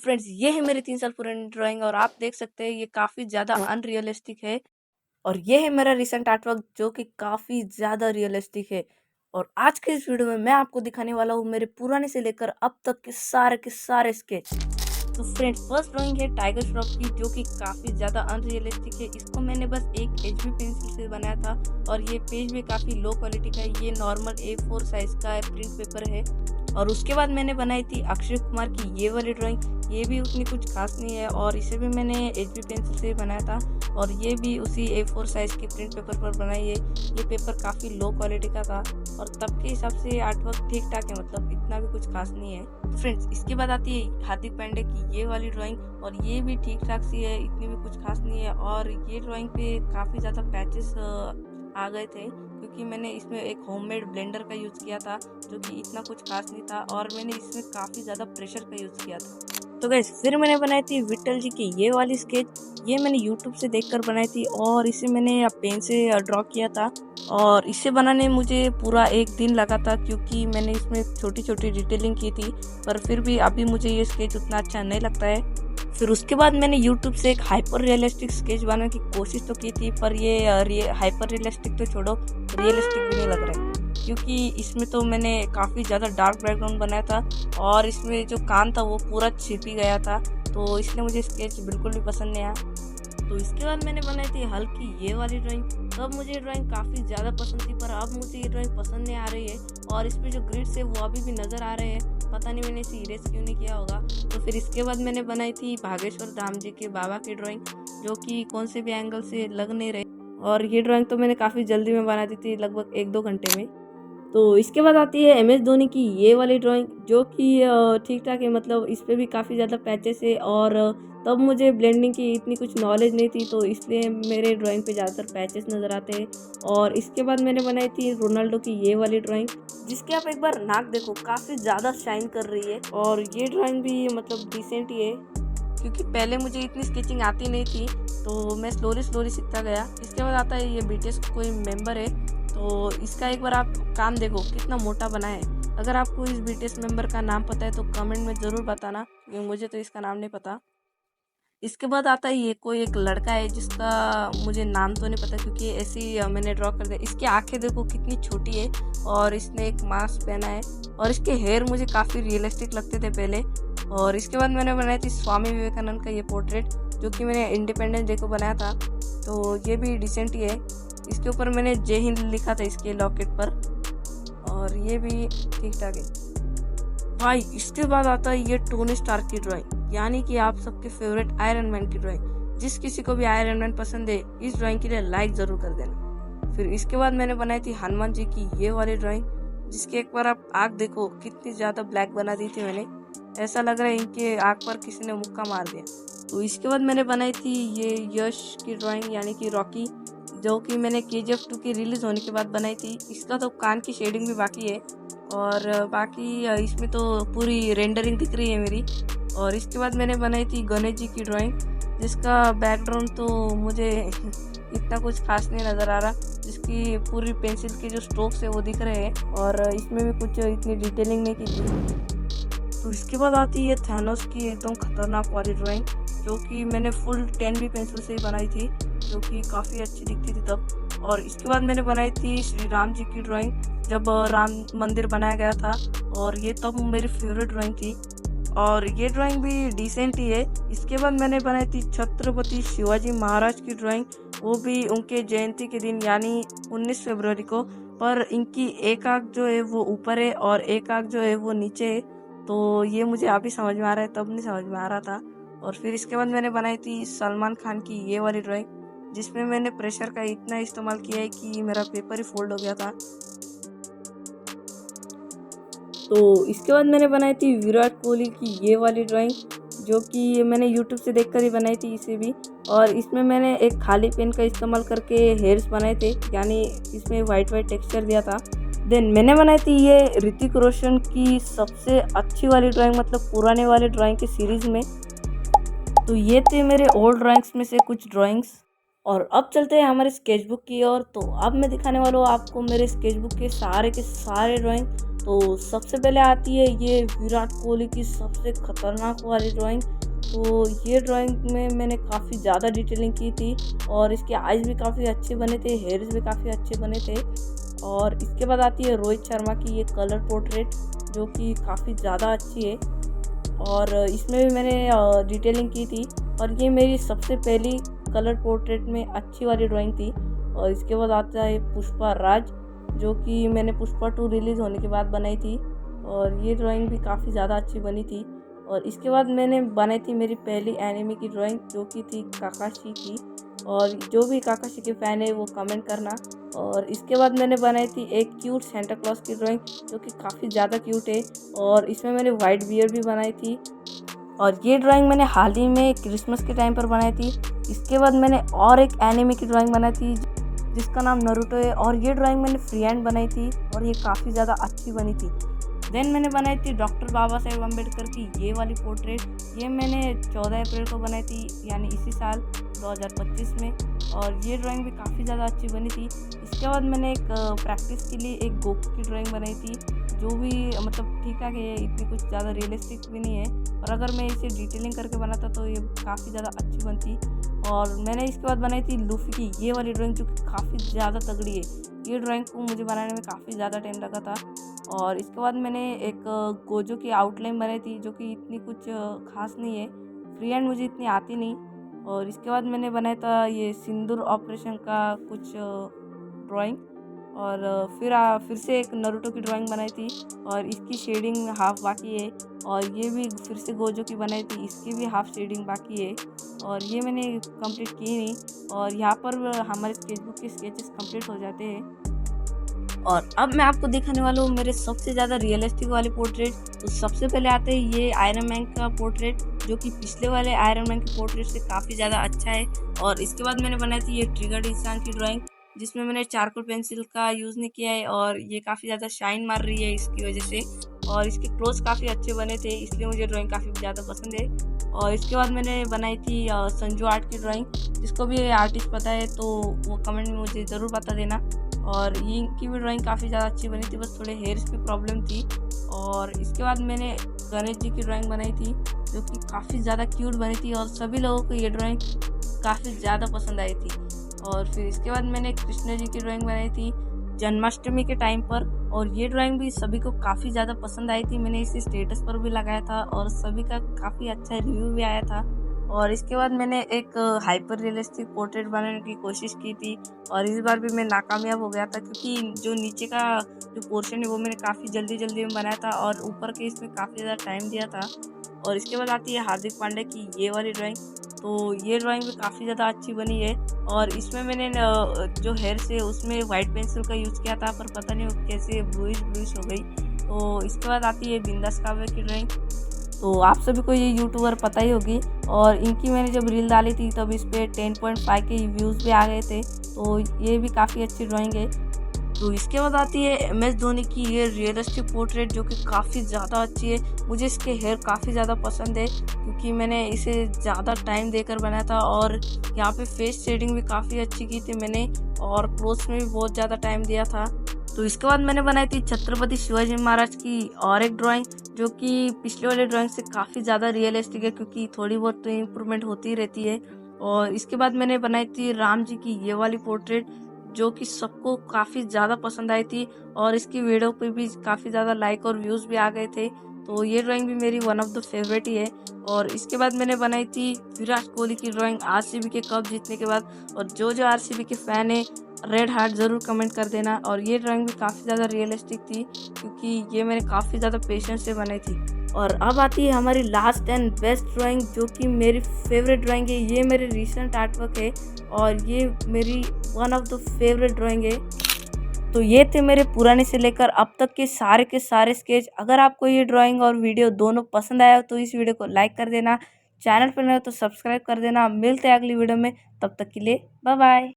Friends, ये है मेरी 3 साल पुरानी ड्राइंग और आप देख सकते हैं ये काफ़ी ज़्यादा अनरियलिस्टिक है। और ये है मेरा रिसेंट आर्टवर्क जो कि काफ़ी ज़्यादा रियलिस्टिक है। और आज के इस वीडियो में मैं आपको दिखाने वाला हूँ मेरे पुराने से लेकर अब तक के सारे स्केच। तो फ्रेंड्स, फर्स्ट ड्राइंग है टाइगर श्रॉफ की जो कि काफ़ी ज़्यादा अनरियलिस्टिक है। इसको मैंने बस एक एचबी पेंसिल से बनाया था और ये पेज भी काफ़ी लो क्वालिटी का है। ये नॉर्मल A4 साइज़ का प्रिंट पेपर है। और उसके बाद मैंने बनाई थी अक्षय कुमार की ये वाली ड्राइंग। ये भी उतनी कुछ खास नहीं है और इसे भी मैंने एचबी पेंसिल से बनाया था और ये भी उसी A4 साइज़ के प्रिंट पेपर पर बनाई है। ये पेपर काफ़ी लो क्वालिटी का था और तब के हिसाब से आर्टवर्क ठीक ठाक है, मतलब इतना भी कुछ खास नहीं है। तो फ्रेंड्स, इसके बाद आती है हार्दिक पांडे की ये वाली ड्राइंग और ये भी ठीक ठाक सी है, इतनी भी कुछ खास नहीं है। और ये ड्राइंग पे काफ़ी ज़्यादा पैचेस आ गए थे क्योंकि मैंने इसमें एक होममेड ब्लेंडर का यूज़ किया था जो कि इतना कुछ खास नहीं था और मैंने इसमें काफ़ी ज़्यादा प्रेशर का यूज़ किया था। तो गाइस, फिर मैंने बनाई थी विट्ठल जी की ये वाली स्केच। ये मैंने यूट्यूब से देखकर बनाई थी और इसे मैंने पेन से ड्रॉ किया था और इसे बनाने में मुझे पूरा एक दिन लगा था क्योंकि मैंने इसमें छोटी छोटी डिटेलिंग की थी। पर फिर भी अभी मुझे ये स्केच उतना अच्छा नहीं लगता है। फिर उसके बाद मैंने YouTube से एक हाइपर रियलिस्टिक स्केच बनाने की कोशिश तो की थी, पर ये हाइपर रियलिस्टिक तो छोड़ो, रियलिस्टिक भी नहीं लग रहा है क्योंकि इसमें तो मैंने काफ़ी ज़्यादा डार्क बैकग्राउंड बनाया था और इसमें जो कान था वो पूरा छिप ही गया था, तो इसलिए मुझे स्केच बिल्कुल भी पसंद नहीं आया। तो इसके बाद मैंने बनाई थी हल्क की ये वाली ड्राइंग। तब मुझे ड्राइंग काफ़ी ज़्यादा पसंद थी पर अब मुझे ये ड्राइंग पसंद नहीं आ रही है और इस पर जो ग्रिड्स है वो अभी भी नज़र आ रहे हैं। पता नहीं मैंने इसे इरेज क्यों नहीं किया होगा। तो फिर इसके बाद मैंने बनाई थी भागेश्वर धाम जी के बाबा की ड्राइंग जो कि कौन से भी एंगल से लग नहीं रहे और ये ड्राइंग तो मैंने काफ़ी जल्दी में बना दी थी, लगभग 1-2 घंटे में। तो इसके बाद आती है MS धोनी की ये वाली ड्राइंग जो कि ठीक ठाक है, मतलब इस पर भी काफ़ी ज़्यादा पैचेस है और तब मुझे ब्लेंडिंग की इतनी कुछ नॉलेज नहीं थी, तो इसलिए मेरे ड्राइंग पे ज़्यादातर पैचेस नज़र आते हैं। और इसके बाद मैंने बनाई थी रोनाल्डो की ये वाली ड्राइंग जिसके आप एक बार नाक देखो, काफ़ी ज़्यादा शाइन कर रही है और ये ड्राइंग भी मतलब डिसेंट ही है क्योंकि पहले मुझे इतनी स्केचिंग आती नहीं थी, तो मैं स्लोली स्लोली सीखता गया। इसके बाद आता है ये BTS का कोई मेंबर है, तो इसका एक बार आप काम देखो कितना मोटा बना है। अगर आपको इस BTS मेंबर का नाम पता है तो कमेंट में ज़रूर बताना क्योंकि मुझे तो इसका नाम नहीं पता। इसके बाद आता है ये कोई एक लड़का है जिसका मुझे नाम तो नहीं पता क्योंकि ऐसे ही मैंने ड्रॉ कर दिया। इसकी आंखें देखो कितनी छोटी है और इसने एक मास्क पहना है और इसके हेयर मुझे काफ़ी रियलिस्टिक लगते थे पहले। और इसके बाद मैंने बनाई थी स्वामी विवेकानंद का ये पोर्ट्रेट जो कि मैंने इंडिपेंडेंस डे को बनाया था, तो ये भी डिसेंट ही है। इसके ऊपर मैंने जय हिंद लिखा था इसके लॉकेट पर और ये भी ठीक ठाक है भाई। इसके बाद आता है ये टोनी स्टार्क की ड्राइंग, यानी कि आप सबके फेवरेट आयरन मैन की ड्राइंग। जिस किसी को भी आयरन मैन पसंद है इस ड्राइंग के लिए लाइक ज़रूर कर देना। फिर इसके बाद मैंने बनाई थी हनुमान जी की ये वाली ड्राइंग जिसके एक बार आप आँख देखो कितनी ज़्यादा ब्लैक बना दी थी मैंने, ऐसा लग रहा है इनके आँख पर किसी ने मुक्का मार दिया। तो इसके बाद मैंने बनाई थी ये यश की ड्राइंग यानी कि रॉकी जो कि मैंने KGF 2 की रिलीज़ होने के बाद बनाई थी। इसका तो कान की शेडिंग भी बाकी है और बाकी इसमें तो पूरी रेंडरिंग दिख रही है मेरी। और इसके बाद मैंने बनाई थी गणेश जी की ड्राइंग जिसका बैकग्राउंड तो मुझे इतना कुछ खास नहीं नज़र आ रहा, जिसकी पूरी पेंसिल के जो स्ट्रोक्स है वो दिख रहे हैं और इसमें भी कुछ इतनी डिटेलिंग नहीं की थी। तो इसके बाद आती है थैनोस की एकदम खतरनाक वाली ड्राइंग जो कि मैंने फुल 10B पेंसिल से ही बनाई थी जो कि काफ़ी अच्छी दिखती थी तब। और इसके बाद मैंने बनाई थी श्री राम जी की ड्राइंग जब राम मंदिर बनाया गया था और ये तब मेरी फेवरेट ड्राइंग थी और ये ड्राइंग भी डिसेंट ही है। इसके बाद मैंने बनाई थी छत्रपति शिवाजी महाराज की ड्राइंग, वो भी उनके जयंती के दिन यानी 19 फरवरी को। पर इनकी एक आँख जो है वो ऊपर है और एक आँख जो है वो नीचे है, तो ये मुझे अभी समझ में आ रहा है, तब नहीं समझ में आ रहा था। और फिर इसके बाद मैंने बनाई थी सलमान खान की ये वाली ड्राइंग जिसमें मैंने प्रेशर का इतना इस्तेमाल किया है कि मेरा पेपर ही फोल्ड हो गया था। तो इसके बाद मैंने बनाई थी विराट कोहली की ये वाली ड्राइंग जो कि मैंने YouTube से देखकर ही बनाई थी इसे भी। और इसमें मैंने एक खाली पेन का इस्तेमाल करके हेयर्स बनाए थे, यानी इसमें वाइट टेक्सचर दिया था। देन मैंने बनाई थी ये ऋतिक रोशन की सबसे अच्छी वाली ड्राइंग, मतलब पुराने वाले ड्राइंग की सीरीज़ में। तो ये थे मेरे ओल्ड ड्राइंग्स में से कुछ ड्राइंग्स। और अब चलते हैं हमारे स्केचबुक की ओर। तो अब मैं दिखाने वाला हूँ आपको मेरे स्केचबुक के सारे ड्राइंग तो सबसे पहले आती है ये विराट कोहली की सबसे खतरनाक वाली ड्राइंग। तो ये ड्राइंग में मैंने काफ़ी ज़्यादा डिटेलिंग की थी और इसके आइज़ भी काफ़ी अच्छे बने थे, हेयर्स भी काफ़ी अच्छे बने थे। और इसके बाद आती है रोहित शर्मा की ये कलर पोर्ट्रेट, जो कि काफ़ी ज़्यादा अच्छी है और इसमें भी मैंने डिटेलिंग की थी और ये मेरी सबसे पहली कलर पोर्ट्रेट में अच्छी वाली ड्राइंग थी। और इसके बाद आता है पुष्पा राज, जो कि मैंने पुष्पा 2 रिलीज़ होने के बाद बनाई थी और ये ड्राइंग भी काफ़ी ज़्यादा अच्छी बनी थी। और इसके बाद मैंने बनाई थी मेरी पहली एनिमे की ड्राइंग, जो कि थी काकाशी की। और जो भी काकाशी के फ़ैन है वो कमेंट करना। और इसके बाद मैंने बनाई थी एक क्यूट सेंटा क्लॉज की ड्राइंग, जो कि काफ़ी ज़्यादा क्यूट है और इसमें मैंने वाइट बियर्ड भी बनाई थी। और ये ड्राइंग मैंने हाल ही में क्रिसमस के टाइम पर बनाई थी। इसके बाद मैंने और एक एनिमे की ड्राइंग बनाई थी जिसका नाम नारुतो है और ये ड्राइंग मैंने फ्री हैंड बनाई थी और ये काफ़ी ज़्यादा अच्छी बनी थी। देन मैंने बनाई थी डॉक्टर बाबा साहेब अम्बेडकर की ये वाली पोर्ट्रेट। ये मैंने 14 अप्रैल को बनाई थी, यानी इसी साल 2025 में। और ये ड्राइंग भी काफ़ी ज़्यादा अच्छी बनी थी। इसके बाद मैंने एक प्रैक्टिस के लिए एक गोकू की ड्राइंग बनाई थी, जो भी मतलब ठीक ठाक है, इतनी कुछ ज़्यादा रियलिस्टिक भी नहीं है। और अगर मैं इसे डिटेलिंग करके बनाता तो ये काफ़ी ज़्यादा अच्छी बनती। और मैंने इसके बाद बनाई थी लूफी की ये वाली ड्राइंग, जो कि काफ़ी ज़्यादा तगड़ी है। ये ड्राइंग को मुझे बनाने में काफ़ी ज़्यादा टाइम लगा था। और इसके बाद मैंने एक गोजो की आउटलाइन बनाई थी, जो कि इतनी कुछ खास नहीं है, फ्री हैंड मुझे इतनी आती नहीं। और इसके बाद मैंने बनाया था ये सिंदूर ऑपरेशन का कुछ ड्राइंग। और फिर से एक नारुतो की ड्राइंग बनाई थी और इसकी शेडिंग हाफ बाकी है। और ये भी फिर से गोजो की बनाई थी, इसकी भी हाफ शेडिंग बाकी है और ये मैंने कंप्लीट की नहीं। और यहाँ पर हमारे स्केचबुक के स्केचेस कंप्लीट हो जाते हैं। और अब मैं आपको दिखाने वाला हूँ मेरे सबसे ज़्यादा रियलिस्टिक वाले पोर्ट्रेट। तो सबसे पहले आते हैं ये आयरन मैन का पोर्ट्रेट, जो कि पिछले वाले आयरन मैन के पोर्ट्रेट से काफ़ी ज़्यादा अच्छा है। और इसके बाद मैंने बनाई थी ये ट्रिगर्ड इंसान की ड्राइंग, जिसमें मैंने चारकोल पेंसिल का यूज़ नहीं किया है और ये काफ़ी ज़्यादा शाइन मार रही है इसकी वजह से। और इसके क्लोज काफ़ी अच्छे बने थे, इसलिए मुझे ड्राइंग काफ़ी ज़्यादा पसंद है। और इसके बाद मैंने बनाई थी संजू आर्ट की ड्राइंग, जिसको भी आर्टिस्ट पता है तो वो कमेंट में मुझे ज़रूर बता देना। और ये इनकी भी ड्राइंग काफ़ी ज़्यादा अच्छी बनी थी, बस थोड़े हेयर्स की प्रॉब्लम थी। और इसके बाद मैंने गणेश जी की ड्राइंग बनाई थी, जो कि काफ़ी ज़्यादा क्यूट बनी थी और सभी लोगों को ये ड्राइंग काफ़ी ज़्यादा पसंद आई थी। और फिर इसके बाद मैंने कृष्ण जी की ड्राइंग बनाई थी जन्माष्टमी के टाइम पर, और ये ड्राइंग भी सभी को काफ़ी ज़्यादा पसंद आई थी। मैंने इसे स्टेटस पर भी लगाया था और सभी का काफ़ी अच्छा रिव्यू भी आया था। और इसके बाद मैंने एक हाइपर रियलिस्टिक पोर्ट्रेट बनाने की कोशिश की थी और इस बार भी मैं नाकामयाब हो गया था, क्योंकि जो नीचे का जो पोर्शन है वो मैंने काफ़ी जल्दी जल्दी में बनाया था और ऊपर के इसमें काफ़ी ज़्यादा टाइम दिया था। और इसके बाद आती है हार्दिक पांड्या की ये वाली ड्राइंग। तो ये ड्राइंग भी काफ़ी ज़्यादा अच्छी बनी है और इसमें मैंने जो हेयर से उसमें वाइट पेंसिल का यूज़ किया था, पर पता नहीं वो कैसे ब्लूइश ब्लूइश हो गई। तो इसके बाद आती है बिंदास काव्य की ड्राइंग। तो आप सभी को ये यूट्यूबर पता ही होगी और इनकी मैंने जब रील डाली थी तब इस पर 10.5 के व्यूज़ भी आ गए थे। तो ये भी काफ़ी अच्छी ड्राइंग है। तो इसके बाद आती है MS धोनी की ये रियलिस्टिक पोर्ट्रेट, जो कि काफ़ी ज़्यादा अच्छी है। मुझे इसके हेयर काफ़ी ज़्यादा पसंद है, क्योंकि मैंने इसे ज़्यादा टाइम देकर बनाया था और यहाँ पे फेस शेडिंग भी काफ़ी अच्छी की थी मैंने, और क्लोथ्स में भी बहुत ज़्यादा टाइम दिया था। तो इसके बाद मैंने बनाई थी छत्रपति शिवाजी महाराज की और एक ड्राइंग, जो कि पिछले वाले ड्राइंग से काफ़ी ज़्यादा रियलिस्टिक है, क्योंकि थोड़ी बहुत तो इम्प्रूवमेंट होती ही रहती है। और इसके बाद मैंने बनाई थी राम जी की ये वाली पोर्ट्रेट, जो कि सबको काफ़ी ज़्यादा पसंद आई थी और इसकी वीडियो पे भी काफ़ी ज़्यादा लाइक और व्यूज़ भी आ गए थे। तो ये ड्राइंग भी मेरी वन ऑफ द फेवरेट ही है। और इसके बाद मैंने बनाई थी विराट कोहली की ड्राइंग RCB के कप जीतने के बाद। और जो जो RCB के फ़ैन है रेड हार्ट ज़रूर कमेंट कर देना। और ये ड्राइंग भी काफ़ी ज़्यादा रियलिस्टिक थी, क्योंकि ये मैंने काफ़ी ज़्यादा पेशेंस से बनाई थी। और अब आती है हमारी लास्ट एंड बेस्ट ड्राइंग, जो कि मेरी फेवरेट ड्राइंग है। ये मेरे रिसेंट आर्टवर्क है और ये मेरी one of the favourite drawing है। तो ये थे मेरे पुराने से लेकर अब तक के सारे स्केच। अगर आपको ये ड्राइंग और वीडियो दोनों पसंद आया हो तो इस वीडियो को लाइक कर देना, चैनल पर नए हो तो सब्सक्राइब कर देना। मिलते हैं अगली वीडियो में, तब तक के लिए बाय बाय।